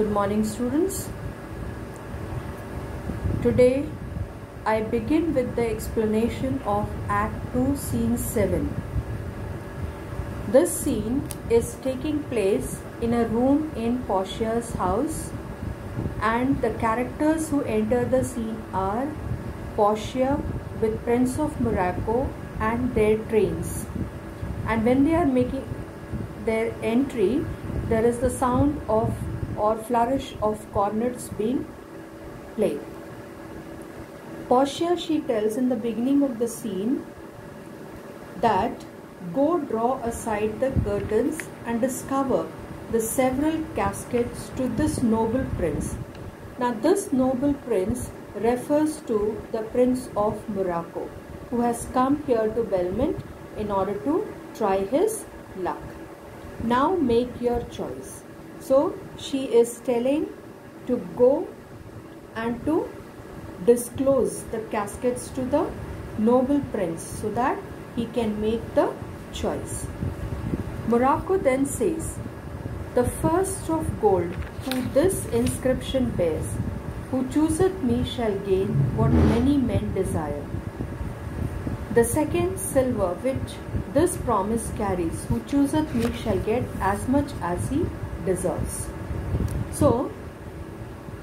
Good morning, students. Today I begin with the explanation of Act 2, Scene 7. This scene is taking place in a room in Portia's house, and the characters who enter the scene are Portia with Prince of Morocco and their trains. And when they are making their entry, there is the sound of or flourish of cornets being played. Portia, she tells in the beginning of the scene that go draw aside the curtains and discover the several caskets to this noble prince. Now this noble prince refers to the Prince of Morocco, who has come here to Belmont in order to try his luck. Now make your choice. So she is telling to go and to disclose the caskets to the noble prince so that he can make the choice. Morocco then says, the first of gold who this inscription bears, who chooseth me shall gain what many men desire. The second silver which this promise carries, who chooseth me shall get as much as he deserves. So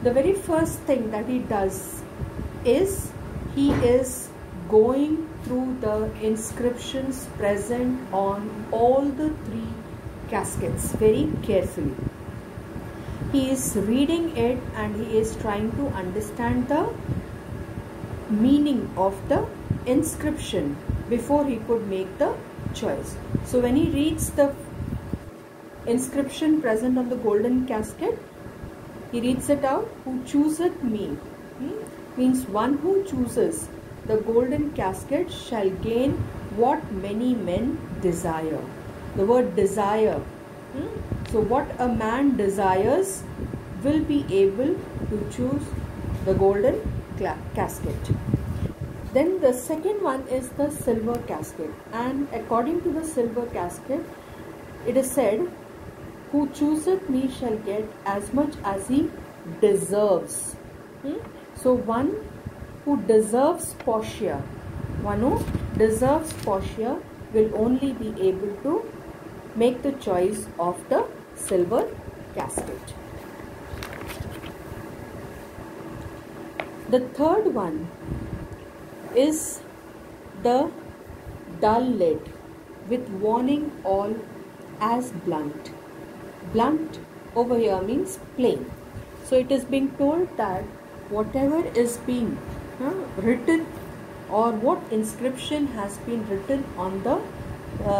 the very first thing that he does is he is going through the inscriptions present on all the three caskets very carefully. He is reading it and he is trying to understand the meaning of the inscription before he could make the choice. So when he reads the inscription present on the golden casket, he reads it out, who chooseth me, means one who chooses the golden casket shall gain what many men desire. The word desire. So what a man desires will be able to choose the golden casket. Then the second one is the silver casket, and according to the silver casket, it is said, who chooseth me shall get as much as he deserves. So one who deserves Portia, one who deserves Portia will only be able to make the choice of the silver casket. The third one is the dull lead with warning all as blunt. Blunt over here means plain. So it is being told that whatever is being written or what inscription has been written on the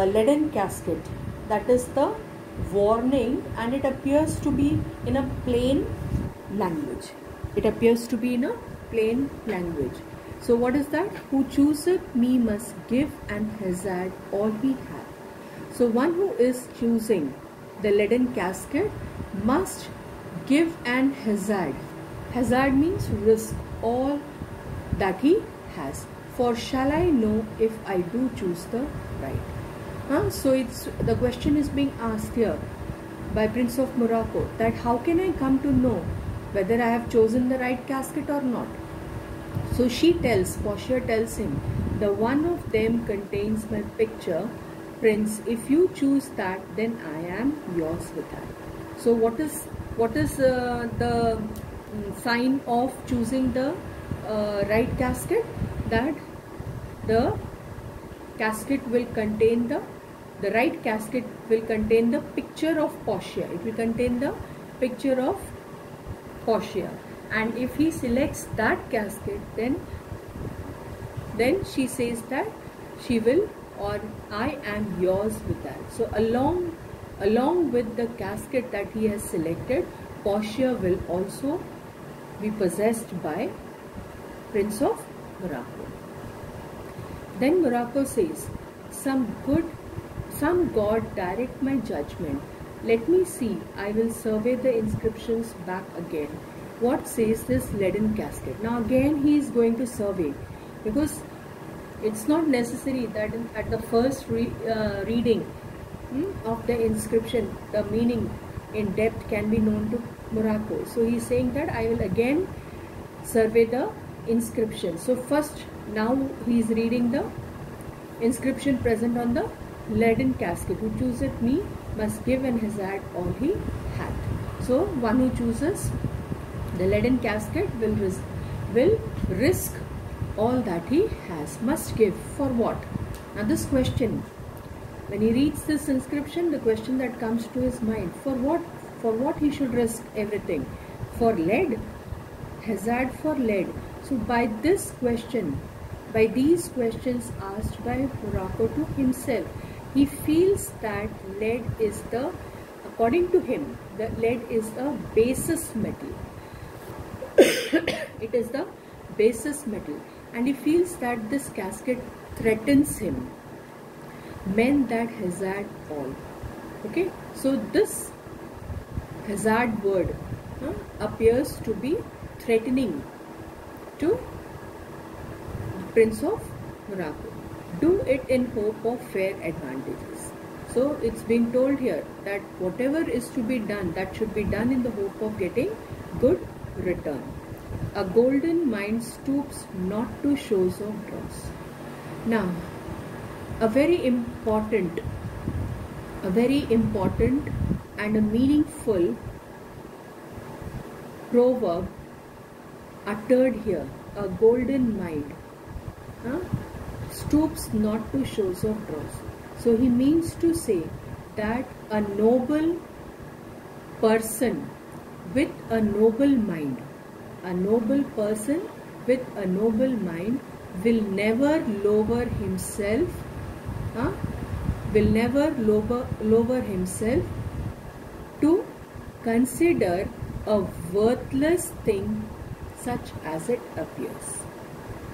leaden casket, that is the warning, and it appears to be in a plain language. It appears to be in a plain language. So what is that? Who chooseth me must give and hazard all he hath. So one who is choosing the leaden casket must give and hazard. Hazard means risk all that he has. For shall I know if I do choose the right? So it's the question is being asked here by Prince of Morocco, that how can I come to know whether I have chosen the right casket or not? So she tells, Portia tells him, the one of them contains my picture, Prince. If you choose that, then I am yours with that. So what is the sign of choosing the right casket? That the casket will contain the right casket will contain the picture of Portia. It will contain the picture of Portia. And if he selects that casket, then she says that she will, or I am yours with that. So along with the casket that he has selected, Portia will also be possessed by Prince of Morocco. Then Morocco says, some God direct my judgment. Let me see, I will survey the inscriptions back again. What says this leaden casket? Now again he is going to survey, because it's not necessary that at the first reading of the inscription, the meaning in depth can be known to Morocco. So he is saying that I will again survey the inscription. So first, now he is reading the inscription present on the leaden casket. Who chooseth me must give and hazard all he hath. So one who chooses the leaden casket will risk all that he has. Must give for what? Now this question, when he reads this inscription, the question that comes to his mind, for what? For what he should risk everything? For lead? Hazard for lead. So by this question, by these questions asked by Morocco to himself, he feels that lead is the, according to him, the lead is a basis metal. It is the basis metal, and he feels that this casket threatens him. Men that hazard all. Okay, so this hazard word appears to be threatening to the Prince of Morocco. Do it in hope of fair advantages. So it's being told here that whatever is to be done, that should be done in the hope of getting good return. A golden mind stoops not to shows of dross. Now, a very important and a meaningful proverb uttered here. A golden mind stoops not to shows of dross. So he means to say that a noble person with a noble mind, a noble person with a noble mind will never lower himself, to consider a worthless thing such as it appears.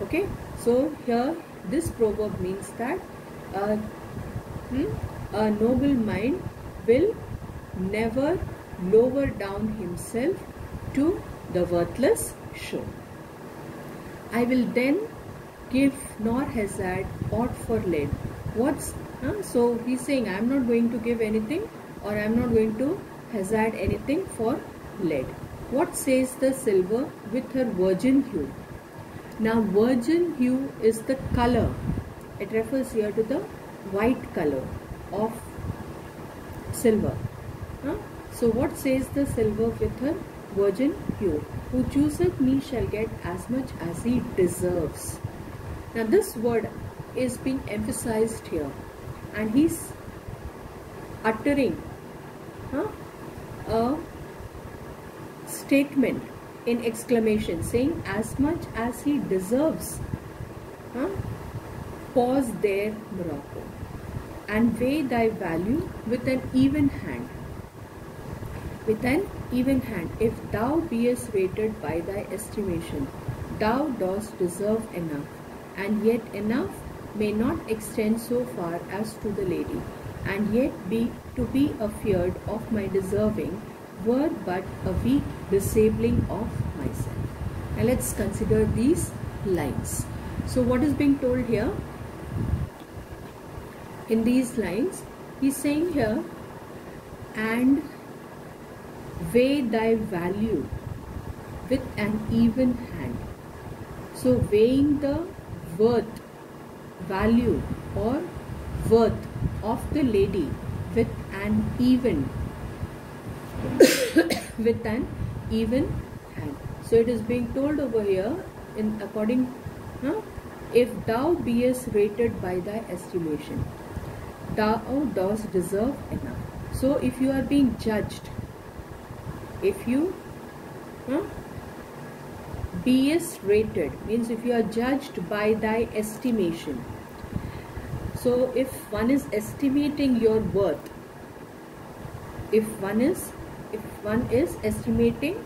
Okay, so here this proverb means that a noble mind will never lower down himself to the worthless show. I will then give nor hazard aught for lead. So he's saying, I am not going to give anything, or I am not going to hazard anything for lead. What says the silver with her virgin hue? Now virgin hue is the color. It refers here to the white color of silver. So what says the silver with her virgin hue? Who chooseth me shall get as much as he deserves. Now this word is being emphasized here, and he's uttering a statement in exclamation, saying as much as he deserves. Pause there, Morocco, and weigh thy value with an even hand. With an even hand. If thou beest rated by thy estimation, thou dost deserve enough, and yet enough may not extend so far as to the lady, and yet to be afeard of my deserving were but a weak disabling of myself. Now let's consider these lines. So what is being told here? In these lines, he's saying here, and weigh thy value with an even hand. So weighing the value or worth of the lady with an even hand. So it is being told over here in according if thou beest rated by thy estimation, thou dost deserve enough. So if you are being judged, if you beest rated means if you are judged by thy estimation. So if one is estimating your worth, if one is estimating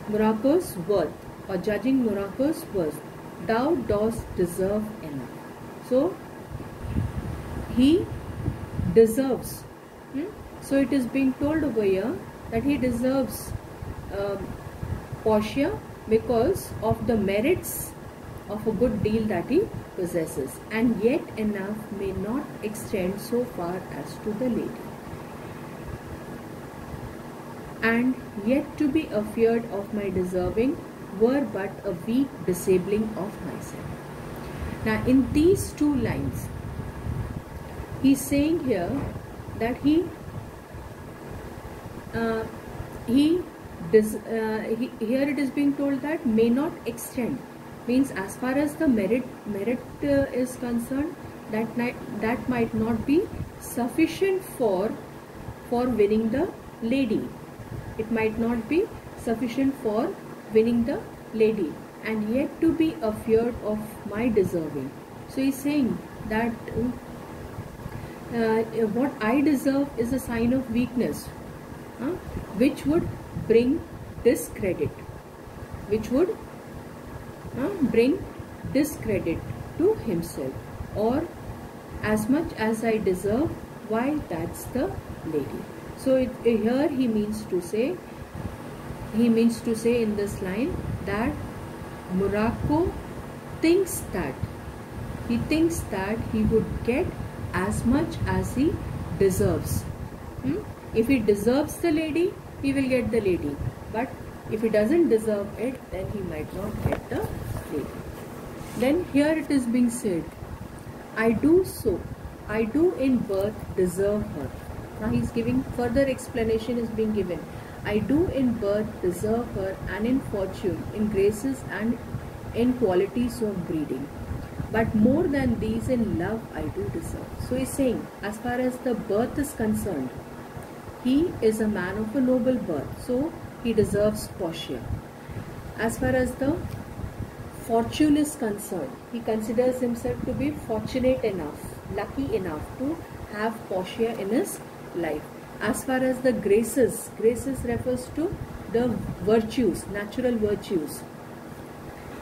Morocco's worth or judging Morocco's worth, thou dost deserve enough. So he deserves. So it is being told over here that he deserves Portia because of the merits of a good deal that he possesses, and yet enough may not extend so far as to the lady. and yet to be afeard of my deserving were but a weak disabling of myself. Now in these two lines, he's saying here that here it is being told that may not extend, means as far as the merit is concerned, that might not be sufficient for winning the lady. It might not be sufficient for winning the lady, and yet to be afeard of my deserving. So he's saying that what I deserve is a sign of weakness, which would bring discredit, bring discredit to himself, or as much as I deserve, why, that's the lady. So here he means to say in this line that Morocco thinks that he would get as much as he deserves. If he deserves the lady, he will get the lady, but if he doesn't deserve it, then he might not get the lady. Then here it is being said, I do in birth deserve her. Now he's giving further explanation is being given. I do in birth deserve her, and in fortune, in graces, and in qualities of breeding. But more than these in love I do deserve. So he's saying, as far as the birth is concerned, he is a man of a noble birth, so he deserves Portia. As far as the fortune is concerned, he considers himself to be fortunate enough, lucky enough to have Portia in his life. As far as the graces refers to the virtues, natural virtues.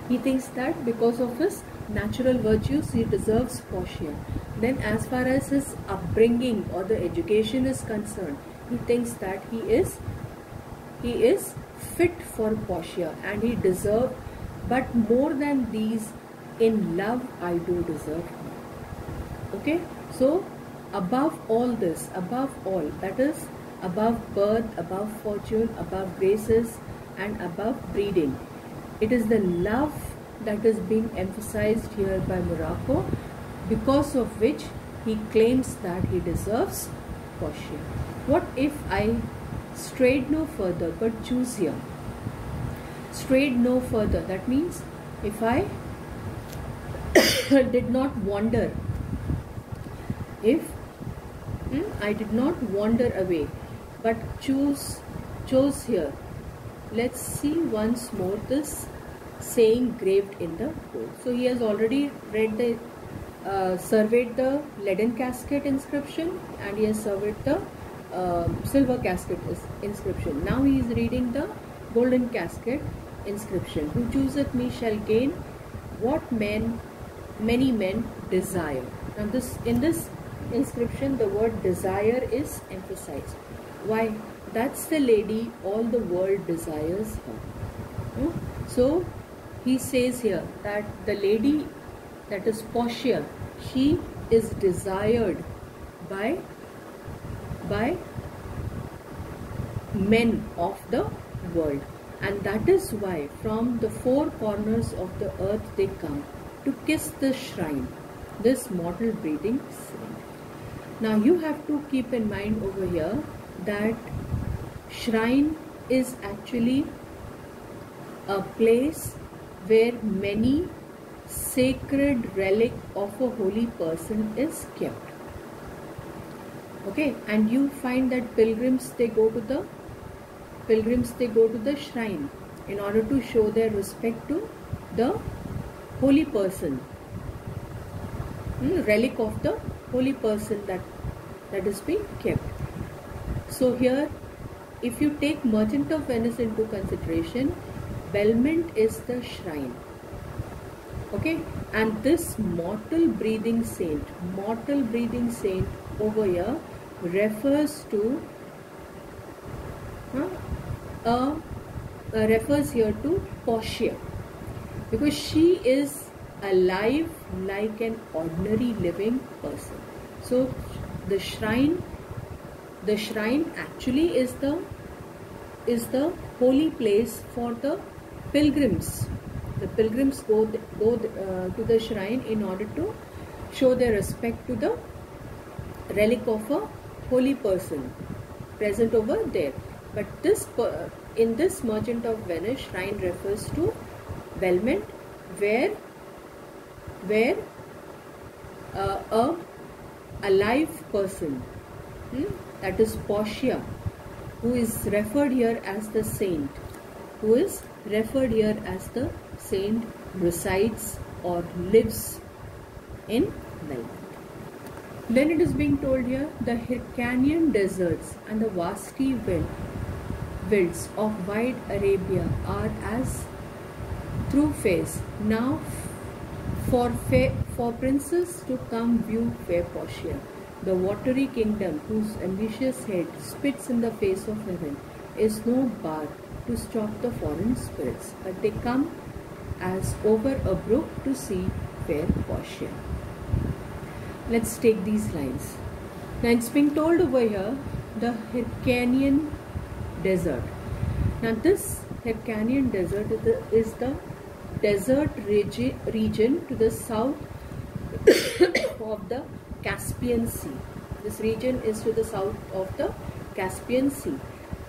He thinks that because of his natural virtues, he deserves Portia. Then as far as his upbringing or the education is concerned, he thinks that he is fit for Portia, and he deserves. But more than these, in love I do deserve her. Okay, so above all this, that is above birth, above fortune, above graces, and above breeding, it is the love that is being emphasized here by Morocco, because of which he claims that he deserves Portia. What if I strayed no further but choose here? Strayed no further, that means if I did not wander, I did not wander away, but chose here. Let's see once more this saying graved in the board. So he has already read the surveyed the leaden casket inscription, and he has surveyed the silver casket inscription. Now he is reading the golden casket inscription. Who chooseth me shall gain what many men desire. Now in this inscription, the word desire is emphasized. Why? That's the lady all the world desires her. So he says here that the lady, that is Portia, she is desired by men of the world, and that is why from the four corners of the earth they come to kiss the shrine, this mortal breathing saint. Now you have to keep in mind over here that shrine is actually a place where many sacred relic of a holy person is kept. Okay, and you find that pilgrims they go to the shrine in order to show their respect to the holy person, relic of the holy person that is being kept. So here, if you take Merchant of Venice into consideration, Belmont is the shrine. Okay, and this mortal breathing saint over here refers to refers here to Portia, because she is alive like an ordinary living person. So the shrine actually is the is the holy place for the pilgrims. The pilgrims go to the shrine in order to show their respect to the relic of a holy person present over there. But in this Merchant of Venice, shrine refers to Belmont, where a alive person, that is Portia, who is referred here as the saint, resides or lives in Belmont. Then it is being told here, the Hyrcanian deserts and the vasty wilds of wide Arabia are as through face. Now for princes to come view fair Portia, the watery kingdom whose ambitious head spits in the face of heaven, is no bar to stop the foreign spirits, but they come as over a brook to see fair Portia. Let's take these lines. Now it's being told over here, the Hyrcanian desert. Now this Hyrcanian desert is the desert region to the south of the Caspian Sea. This region is to the south of the Caspian Sea.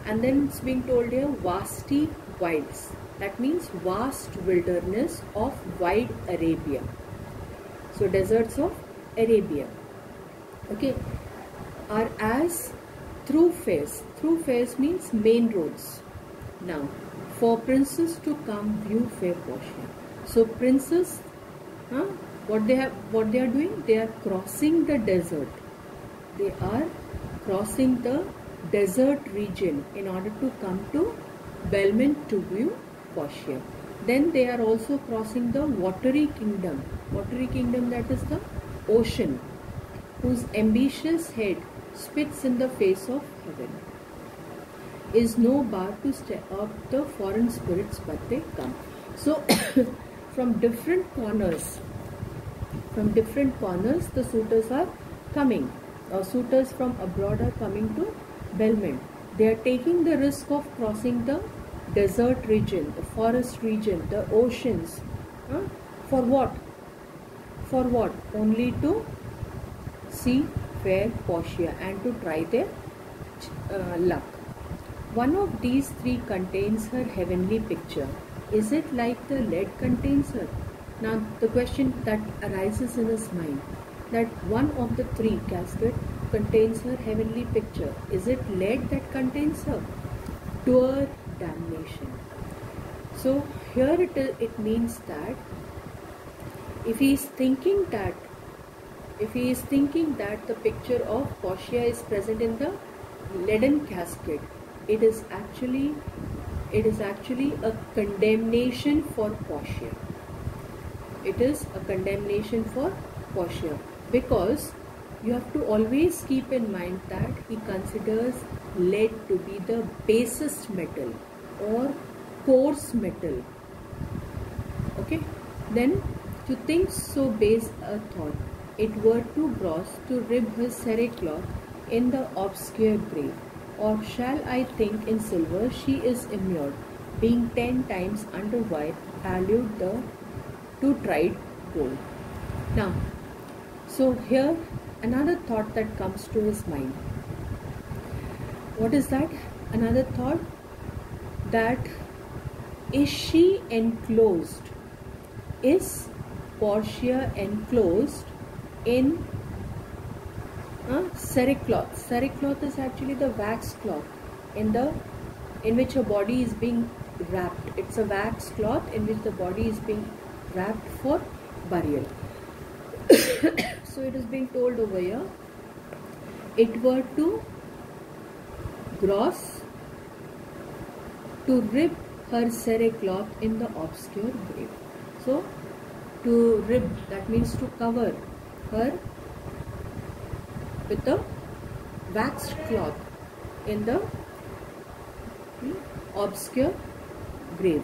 And then it's being told here, vasty wilds. That means vast wilderness of wide Arabia. So deserts of Arabia, okay, are as through face. Through face means main roads. Now, for princes to come view fair Portia. So princes, what they are doing? They are crossing the desert. They are crossing the desert region in order to come to Belmont to view Portia. Then they are also crossing the watery kingdom. Watery kingdom, that is the ocean, whose ambitious head spits in the face of heaven, is no bar to stop the foreign spirits, but they come. So from different corners the suitors are coming, or suitors from abroad are coming to Belmont. They are taking the risk of crossing the desert region, the forest region, the oceans. For what? For what? Only to see fair Portia and to try their luck. One of these three contains her heavenly picture. Is it like the lead contains her? Now the question that arises in his mind, that one of the three casket contains her heavenly picture. Is it lead that contains her? Pure damnation. So here it means that if he is thinking that the picture of Portia is present in the leaden casket, it is actually a condemnation for Portia. It is a condemnation for Portia, because you have to always keep in mind that he considers lead to be the basest metal or coarse metal. Okay, then to think so base a thought, it were too gross to rib his cerecloth in the obscure grave. Or shall I think in silver she is immured, being 10 times under wire, allude the to tried gold. Now, so here another thought that comes to his mind. What is that? Another thought, that is she enclosed? Is Portia enclosed in cerecloth? Cerecloth is actually the wax cloth in which a body is being wrapped. It's a wax cloth in which the body is being wrapped for burial. So it is being told over here, it were too gross to rib her cerecloth in the obscure grave. So to rib, that means to cover her with the waxed cloth in the obscure grave.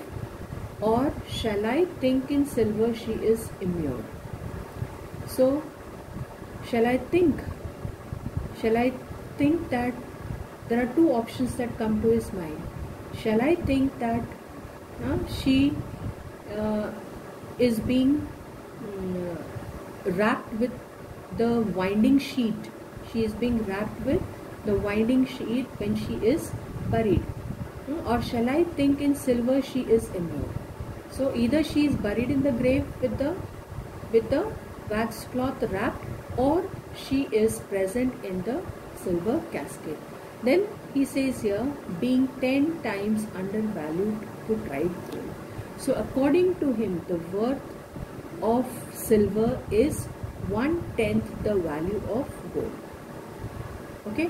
Or shall I think in silver she is immured? So shall I think that there are two options that come to his mind. Shall I think that she is being wrapped with the winding sheet? She is being wrapped with the winding sheet when she is buried. Or shall I think in silver she is immured? So either she is buried in the grave with the wax cloth wrapped, or she is present in the silver casket. Then he says here, being 10 times undervalued to tried gold. So according to him, the worth of silver is 1/10 the value of gold. Okay,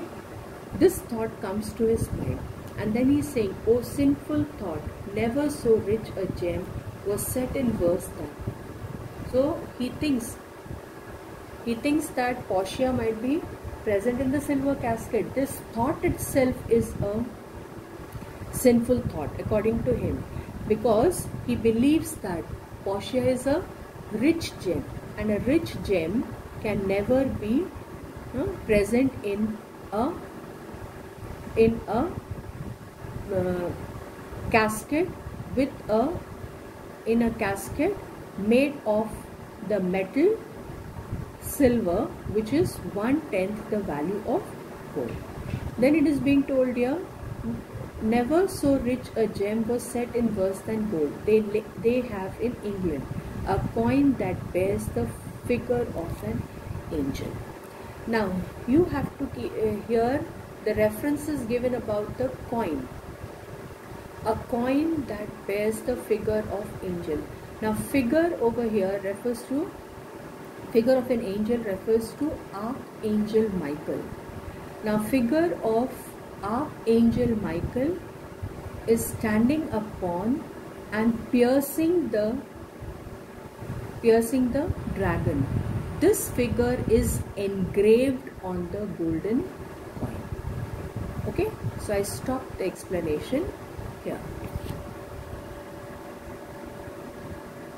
this thought comes to his mind, and then he's saying, "Oh sinful thought, never so rich a gem was set in worse than." So he thinks that Portia might be present in the silver casket. This thought itself is a sinful thought according to him, because he believes that Portia is a rich gem, and a rich gem can never be present in a casket in a casket made of the metal silver, which is 1/10 the value of gold. Then it is being told here, never so rich a gem was set in worse than gold. They have in England a coin that bears the figure of an angel. Now you have to hear the references given about the coin. A coin that bears the figure of angel. Now figure over here refers to, figure of an angel refers to Archangel Michael. Now figure of Archangel Michael is standing upon and piercing the dragon. This figure is engraved on the golden coin. Okay, so I stop the explanation here.